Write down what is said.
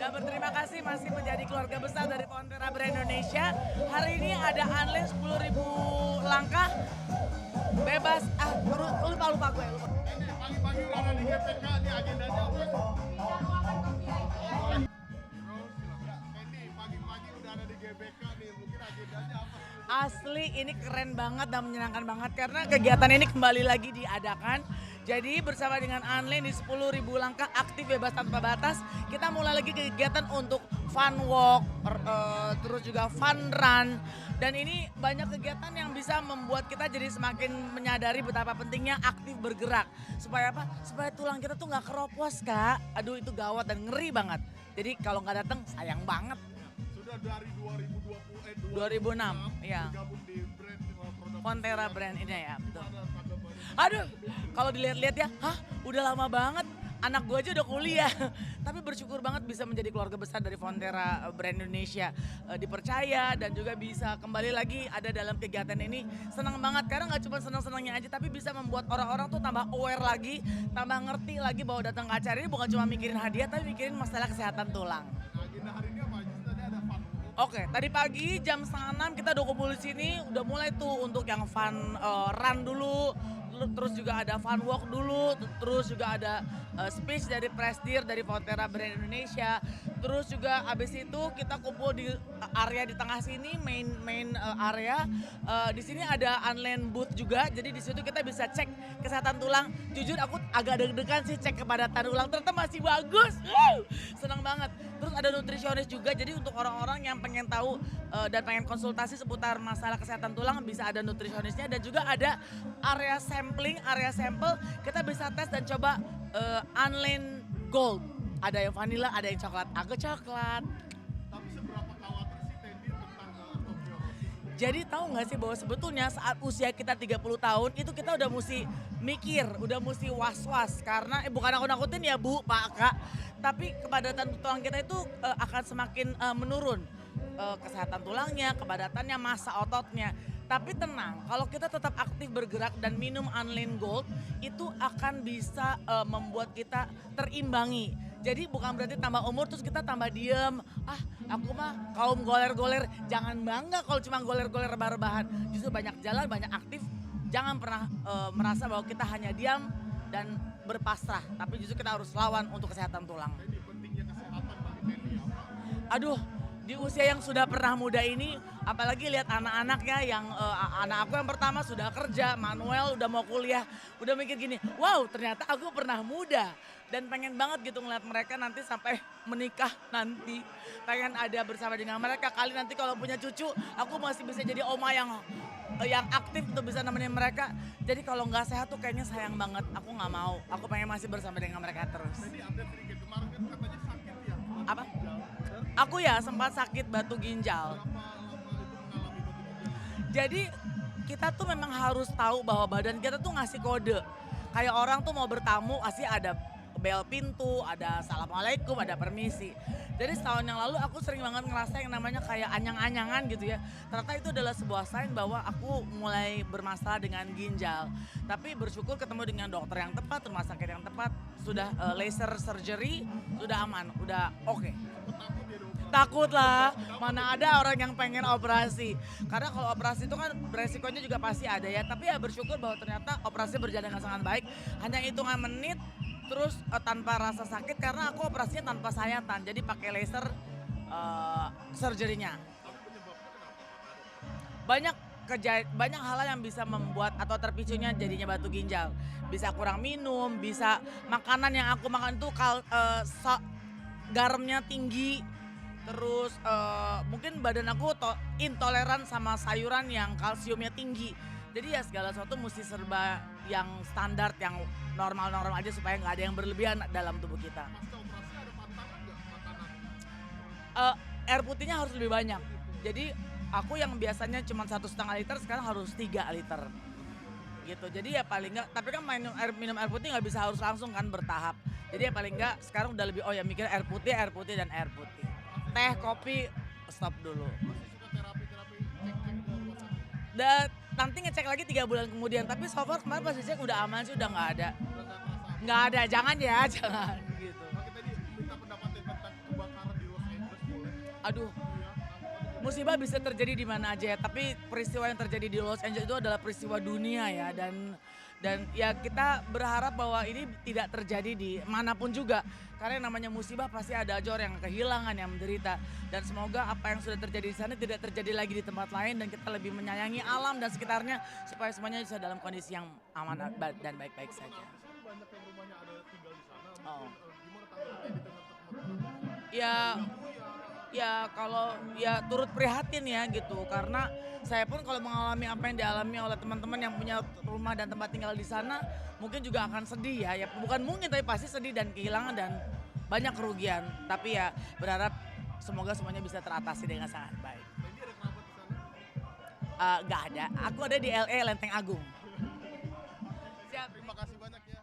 berterima kasih masih menjadi keluarga besar dari Fonterra Brand Indonesia. Hari ini ada unlean 10.000 langkah bebas. Lupa gue. Ini pagi-pagi udah ada di GPK, nih agendanya apa? Ini pagi-pagi udah ada di GBK nih, mungkin agendanya apa? Asli ini keren banget dan menyenangkan banget karena kegiatan ini kembali lagi diadakan. Jadi bersama dengan unlean di 10.000 langkah aktif bebas tanpa batas, kita mulai lagi kegiatan untuk fun walk, terus juga fun run. Dan ini banyak kegiatan yang bisa membuat kita jadi semakin menyadari betapa pentingnya aktif bergerak. Supaya apa? Supaya tulang kita tuh nggak keropos, Kak. Aduh itu gawat dan ngeri banget. Jadi kalau nggak datang sayang banget. Sudah dari 2006 ya. bergabung di brand produk Fonterra Brand ini ya, betul. ada tanggapan. Aduh, kalau dilihat-lihat ya, udah lama banget. Anak gue aja udah kuliah, tapi bersyukur banget bisa menjadi keluarga besar dari Fonterra Brand Indonesia. Dipercaya dan juga bisa kembali lagi ada dalam kegiatan ini. Senang banget, karena gak cuma senang-senangnya aja, tapi bisa membuat orang-orang tuh tambah aware lagi, tambah ngerti lagi bahwa datang ke acara ini bukan cuma mikirin hadiah, tapi mikirin masalah kesehatan tulang. Nah, agenda hari ini apa aja? Tadi ada fun walk. Oke, tadi pagi jam 5:30 kita udah kumpul di sini, udah mulai tuh untuk yang fun run dulu, terus juga ada fun walk dulu, terus juga ada speech dari Presidir dari Fonterra Brand Indonesia, terus juga abis itu kita kumpul di area di tengah sini, main area. Di sini ada unlean booth juga, jadi di situ kita bisa cek kesehatan tulang. Jujur aku agak deg-degan sih cek kepadatan tulang, ternyata masih bagus. Senang banget. Terus ada nutrisionis juga, jadi untuk orang-orang yang pengen tahu dan pengen konsultasi seputar masalah kesehatan tulang bisa ada nutrisionisnya, dan juga ada area sampling, area sampel kita bisa tes dan coba unlean gold. Ada yang vanilla, ada yang coklat. Aku coklat. Tapi seberapa khawatir sih Tendi tentang osteoporosis? Jadi tahu nggak sih bahwa sebetulnya saat usia kita 30 tahun itu kita udah mesti mikir, udah mesti was-was karena bukan aku nakutin ya Bu, Pak, Kak, tapi kepadatan tulang kita itu akan semakin menurun. Kesehatan tulangnya, kepadatannya, massa ototnya. Tapi tenang, kalau kita tetap aktif bergerak dan minum unlean gold itu akan bisa membuat kita terimbangi. Jadi bukan berarti tambah umur terus kita tambah diem. Aku mah kaum goler-goler, jangan bangga kalau cuma goler-goler rebah-rebahan. Justru banyak jalan, banyak aktif. Jangan pernah merasa bahwa kita hanya diam dan berpasrah. Tapi justru kita harus lawan untuk kesehatan tulang. Tendi, pentingnya kesehatan bagi Tendi apa? Aduh, di usia yang sudah pernah muda ini, apalagi lihat anak-anaknya yang anak aku yang pertama sudah kerja, Manuel udah mau kuliah, udah mikir gini, wow ternyata aku pernah muda. Dan pengen banget gitu ngeliat mereka nanti sampai menikah nanti. Pengen ada bersama dengan mereka, kali nanti kalau punya cucu, aku masih bisa jadi oma yang aktif untuk bisa nemenin mereka. Jadi kalau nggak sehat tuh kayaknya sayang banget, aku nggak mau. Aku pengen masih bersama dengan mereka terus. Tendi update sedikit, kemarin kan katanya sakit ya? Apa? Ginjal. Aku ya sempat sakit batu ginjal. Berapa lama itu mengalami batu ginjal? Jadi kita tuh memang harus tahu bahwa badan kita tuh ngasih kode. Kayak orang tuh mau bertamu pasti ada bel pintu, ada assalamualaikum, ada permisi. Jadi setahun yang lalu aku sering banget ngerasa yang namanya kayak anyang-anyangan gitu ya. Ternyata itu adalah sebuah sign bahwa aku mulai bermasalah dengan ginjal. Tapi bersyukur ketemu dengan dokter yang tepat, rumah sakit yang tepat, sudah laser surgery, sudah aman, udah oke. Takut ya dong? Takut lah, mana ada orang yang pengen operasi. Karena kalau operasi itu kan beresikonya juga pasti ada ya. Tapi ya bersyukur bahwa ternyata operasi berjalan dengan sangat baik. Hanya hitungan menit, terus tanpa rasa sakit karena aku operasinya tanpa sayatan. Jadi pakai laser surgery-nya. Tapi penyebabnya kenapa? Banyak hal yang bisa membuat atau terpicunya jadinya batu ginjal. Bisa kurang minum, bisa makanan yang aku makan itu garamnya tinggi. Terus mungkin badan aku intoleran sama sayuran yang kalsiumnya tinggi. Jadi ya segala sesuatu mesti serba yang standar, yang normal-normal aja supaya nggak ada yang berlebihan dalam tubuh kita. Pasca operasi ada pantangan nggak makanan? Air putihnya harus lebih banyak. Jadi aku yang biasanya cuma 1,5 liter sekarang harus 3 liter. Gitu. Jadi ya paling nggak, tapi kan minum air putih nggak bisa harus langsung kan, bertahap. Jadi ya paling nggak sekarang udah lebih mikir air putih dan air putih. Teh, kopi, stop dulu. Masih suka terapi-terapi cek-cek ke rumah sakit? Dan nanti ngecek lagi 3 bulan kemudian. Tapi so far kemarin pas dicek udah aman sih, udah nggak ada. Udah nggak terasa? Nggak ada, jangan ya, jangan gitu. Oke, tadi minta pendapatnya tentang kebakaran di Aduh, musibah bisa terjadi di mana aja ya, tapi peristiwa yang terjadi di Los Angeles itu adalah peristiwa dunia ya, dan ya kita berharap bahwa ini tidak terjadi di manapun juga. Karena yang namanya musibah pasti ada aja orang yang kehilangan, yang menderita. Dan semoga apa yang sudah terjadi di sana tidak terjadi lagi di tempat lain dan kita lebih menyayangi alam dan sekitarnya supaya semuanya bisa dalam kondisi yang aman dan baik-baik saja. Banyak yang rumahnya ada tinggal di sana. Oh. Gimana tanggapannya di tengah-tengah? Ya kalau ya turut prihatin ya gitu karena saya pun kalau mengalami apa yang dialami oleh teman-teman yang punya rumah dan tempat tinggal di sana mungkin juga akan sedih ya bukan mungkin tapi pasti sedih dan kehilangan dan banyak kerugian tapi ya berharap semoga semuanya bisa teratasi dengan sangat baik. Fendi ada kerabat di sana? Nggak ada, aku ada di LA Lenteng Agung. Siap. Terima kasih banyak ya.